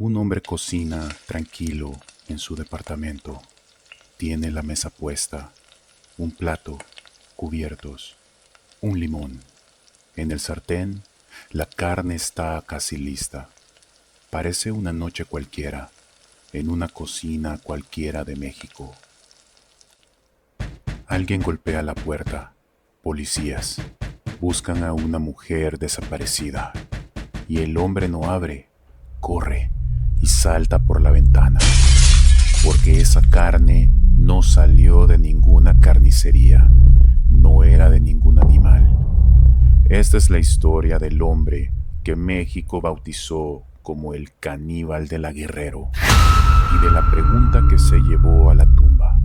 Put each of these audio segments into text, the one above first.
Un hombre cocina tranquilo en su departamento. Tiene la mesa puesta, un plato, cubiertos, un limón. En el sartén, la carne está casi lista. Parece una noche cualquiera, en una cocina cualquiera de México. Alguien golpea la puerta. Policías buscan a una mujer desaparecida. Y el hombre no abre, corre y salta por la ventana. Porque esa carne no salió de ninguna carnicería, no era de ningún animal. Esta es la historia del hombre que México bautizó como el caníbal de la Guerrero y de la pregunta que se llevó a la tumba.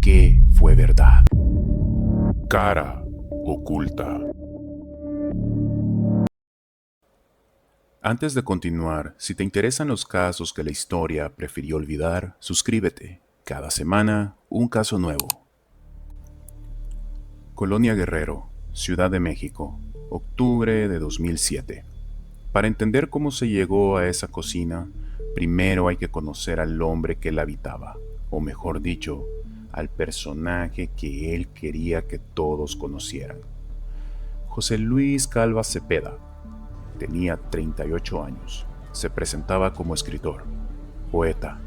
¿Qué fue verdad? Cara oculta. Antes de continuar, si te interesan los casos que la historia prefirió olvidar, suscríbete. Cada semana, un caso nuevo. Colonia Guerrero, Ciudad de México, octubre de 2007. Para entender cómo se llegó a esa cocina, primero hay que conocer al hombre que la habitaba, o mejor dicho, al personaje que él quería que todos conocieran. José Luis Calva Cepeda. Tenía 38 años. Se presentaba como escritor, poeta,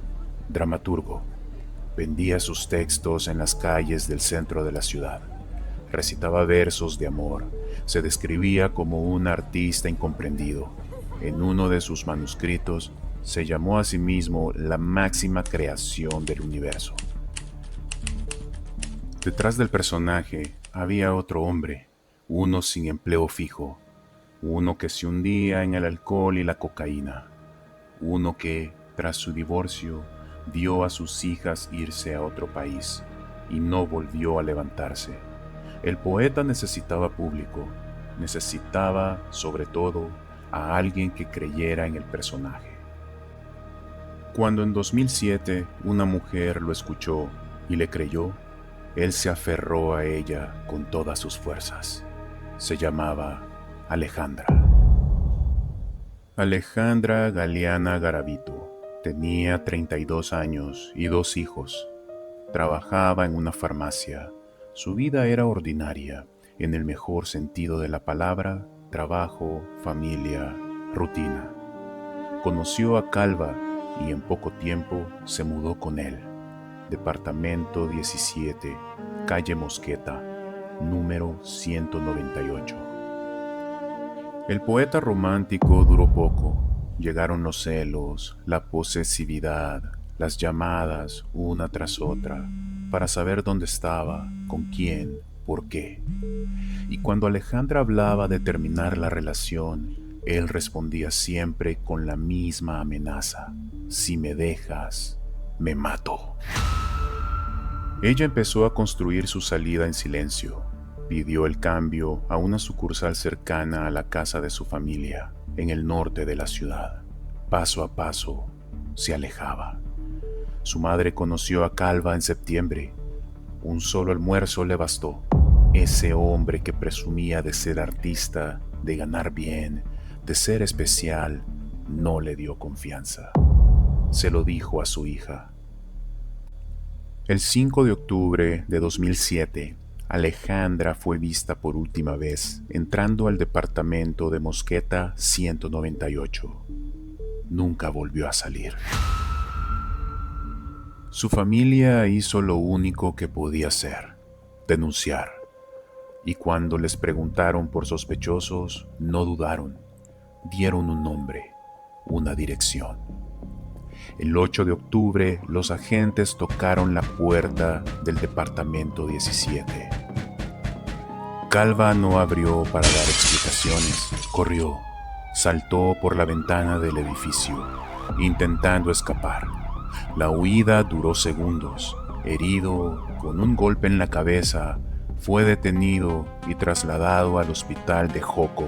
dramaturgo. Vendía sus textos en las calles del centro de la ciudad. Recitaba versos de amor. Se describía como un artista incomprendido. En uno de sus manuscritos se llamó a sí mismo la máxima creación del universo. Detrás del personaje había otro hombre, uno sin empleo fijo. Uno que se hundía en el alcohol y la cocaína. Uno que, tras su divorcio, vio a sus hijas irse a otro país y no volvió a levantarse. El poeta necesitaba público, necesitaba, sobre todo, a alguien que creyera en el personaje. Cuando en 2007 una mujer lo escuchó y le creyó, él se aferró a ella con todas sus fuerzas. Se llamaba Alejandra. Alejandra Galeana Garavito tenía 32 años y 2 hijos. Trabajaba en una farmacia. Su vida era ordinaria, en el mejor sentido de la palabra: trabajo, familia, rutina. Conoció a Calva y en poco tiempo se mudó con él. Departamento 17, calle Mosqueta, número 198. El poeta romántico duró poco. Llegaron los celos, la posesividad, las llamadas una tras otra, para saber dónde estaba, con quién, por qué. Y cuando Alejandra hablaba de terminar la relación, él respondía siempre con la misma amenaza: si me dejas, me mato. Ella empezó a construir su salida en silencio. Pidió el cambio a una sucursal cercana a la casa de su familia, en el norte de la ciudad. Paso a paso, se alejaba. Su madre conoció a Calva en septiembre. Un solo almuerzo le bastó. Ese hombre que presumía de ser artista, de ganar bien, de ser especial, no le dio confianza. Se lo dijo a su hija. El 5 de octubre de 2007, Alejandra fue vista por última vez entrando al departamento de Mosqueta 198. Nunca volvió a salir. Su familia hizo lo único que podía hacer: denunciar. Y cuando les preguntaron por sospechosos, no dudaron. Dieron un nombre, una dirección. El 8 de octubre, los agentes tocaron la puerta del departamento 17. Calva no abrió para dar explicaciones. Corrió, saltó por la ventana del edificio, intentando escapar. La huida duró segundos. Herido, con un golpe en la cabeza, fue detenido y trasladado al hospital de Joco.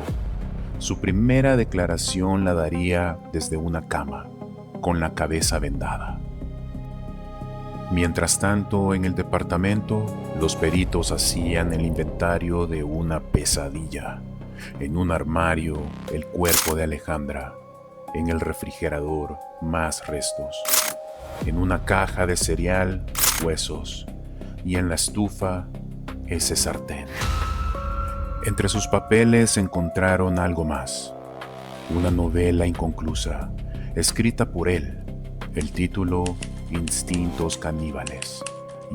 Su primera declaración la daría desde una cama, con la cabeza vendada. Mientras tanto, en el departamento, los peritos hacían el inventario de una pesadilla. En un armario, el cuerpo de Alejandra. En el refrigerador, más restos. En una caja de cereal, huesos. Y en la estufa, ese sartén. Entre sus papeles encontraron algo más. Una novela inconclusa, escrita por él. El título, Instintos Caníbales.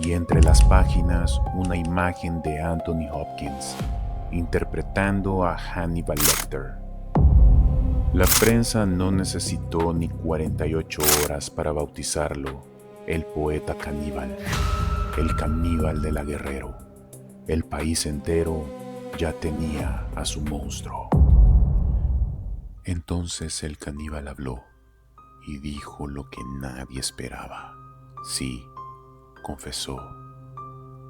Y entre las páginas, una imagen de Anthony Hopkins, interpretando a Hannibal Lecter. La prensa no necesitó ni 48 horas para bautizarlo, el poeta caníbal, el caníbal de la Guerrero. El país entero ya tenía a su monstruo. Entonces el caníbal habló y dijo lo que nadie esperaba. Sí, confesó,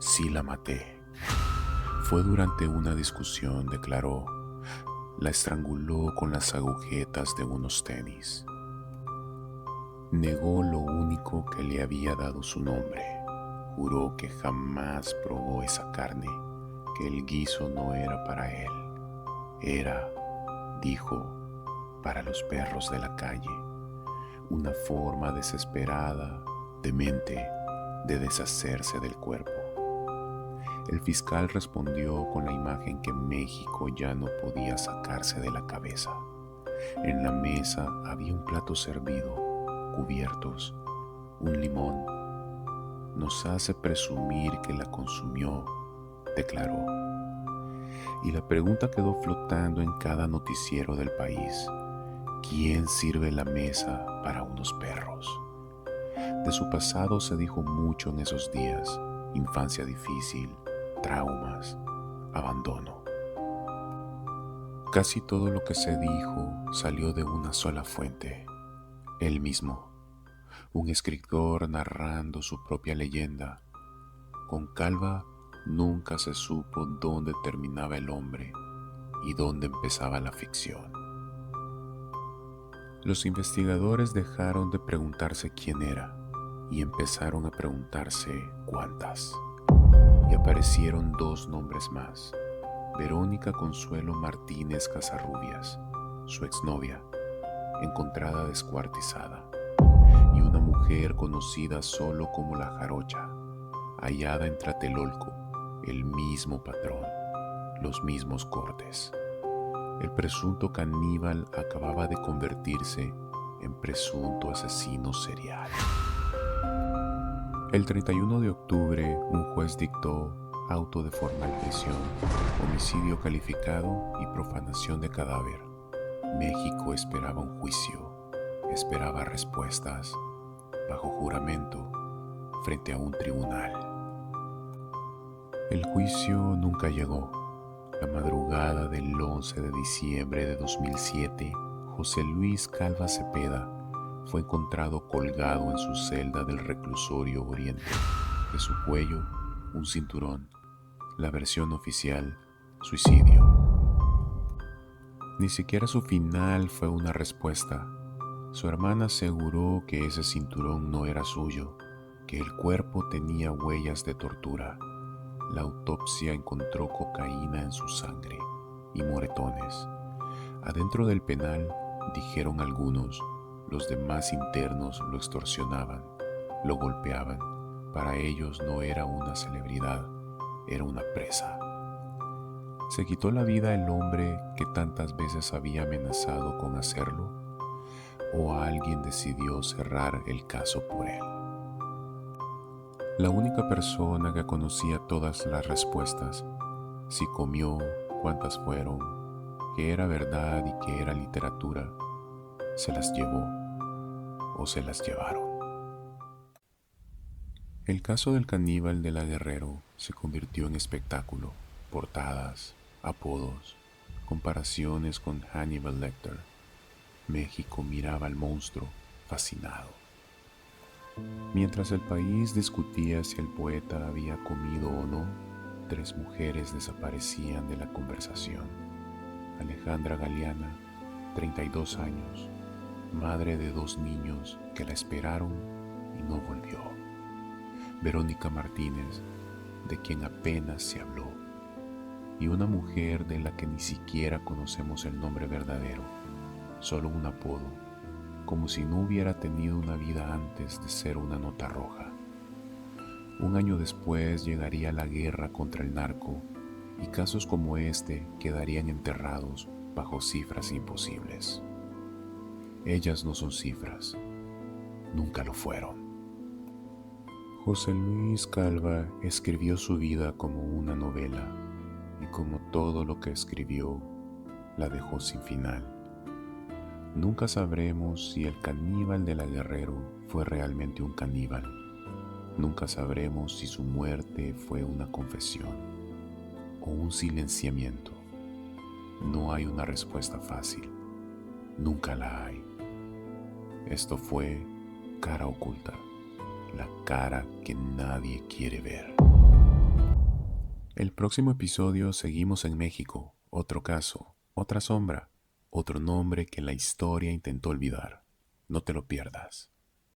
sí la maté. Fue durante una discusión, declaró. La estranguló con las agujetas de unos tenis. Negó lo único que le había dado su nombre. Juró que jamás probó esa carne, que el guiso no era para él. Era, dijo, para los perros de la calle. Una forma desesperada, demente, de deshacerse del cuerpo. El fiscal respondió con la imagen que México ya no podía sacarse de la cabeza. En la mesa había un plato servido, cubiertos, un limón. Nos hace presumir que la consumió, declaró. Y la pregunta quedó flotando en cada noticiero del país. ¿Quién sirve la mesa para unos perros? De su pasado se dijo mucho en esos días. Infancia difícil, traumas, abandono. Casi todo lo que se dijo salió de una sola fuente, él mismo, un escritor narrando su propia leyenda. Con Calva nunca se supo dónde terminaba el hombre y dónde empezaba la ficción. Los investigadores dejaron de preguntarse quién era y empezaron a preguntarse cuántas. Y aparecieron dos nombres más: Verónica Consuelo Martínez Casarrubias, su exnovia, encontrada descuartizada, y una mujer conocida solo como la Jarocha, hallada en Tlatelolco, el mismo patrón, los mismos cortes. El presunto caníbal acababa de convertirse en presunto asesino serial. El 31 de octubre, un juez dictó auto de formal prisión, homicidio calificado y profanación de cadáver. México esperaba un juicio, esperaba respuestas, bajo juramento, frente a un tribunal. El juicio nunca llegó. La madrugada del 11 de diciembre de 2007, José Luis Calva Cepeda fue encontrado colgado en su celda del reclusorio Oriente. De su cuello, un cinturón. La versión oficial, suicidio. Ni siquiera su final fue una respuesta. Su hermana aseguró que ese cinturón no era suyo, que el cuerpo tenía huellas de tortura. La autopsia encontró cocaína en su sangre y moretones. Adentro del penal, dijeron algunos, los demás internos lo extorsionaban, lo golpeaban. Para ellos no era una celebridad, era una presa. ¿Se quitó la vida el hombre que tantas veces había amenazado con hacerlo? ¿O alguien decidió cerrar el caso por él? La única persona que conocía todas las respuestas, si comió, cuántas fueron, que era verdad y que era literatura, se las llevó o se las llevaron. El caso del caníbal de la Guerrero se convirtió en espectáculo, portadas, apodos, comparaciones con Hannibal Lecter. México miraba al monstruo fascinado. Mientras el país discutía si el poeta había comido o no, tres mujeres desaparecían de la conversación. Alejandra Galeana, 32 años, madre de 2 niños que la esperaron y no volvió. Verónica Martínez, de quien apenas se habló, y una mujer de la que ni siquiera conocemos el nombre verdadero, solo un apodo, como si no hubiera tenido una vida antes de ser una nota roja. Un año después llegaría la guerra contra el narco y casos como este quedarían enterrados bajo cifras imposibles. Ellas no son cifras, nunca lo fueron. José Luis Calva escribió su vida como una novela y como todo lo que escribió, la dejó sin final. Nunca sabremos si el caníbal de la Guerrero fue realmente un caníbal. Nunca sabremos si su muerte fue una confesión o un silenciamiento. No hay una respuesta fácil. Nunca la hay. Esto fue Cara Oculta, la cara que nadie quiere ver. El próximo episodio seguimos en México, otro caso, otra sombra, otro nombre que la historia intentó olvidar. No te lo pierdas.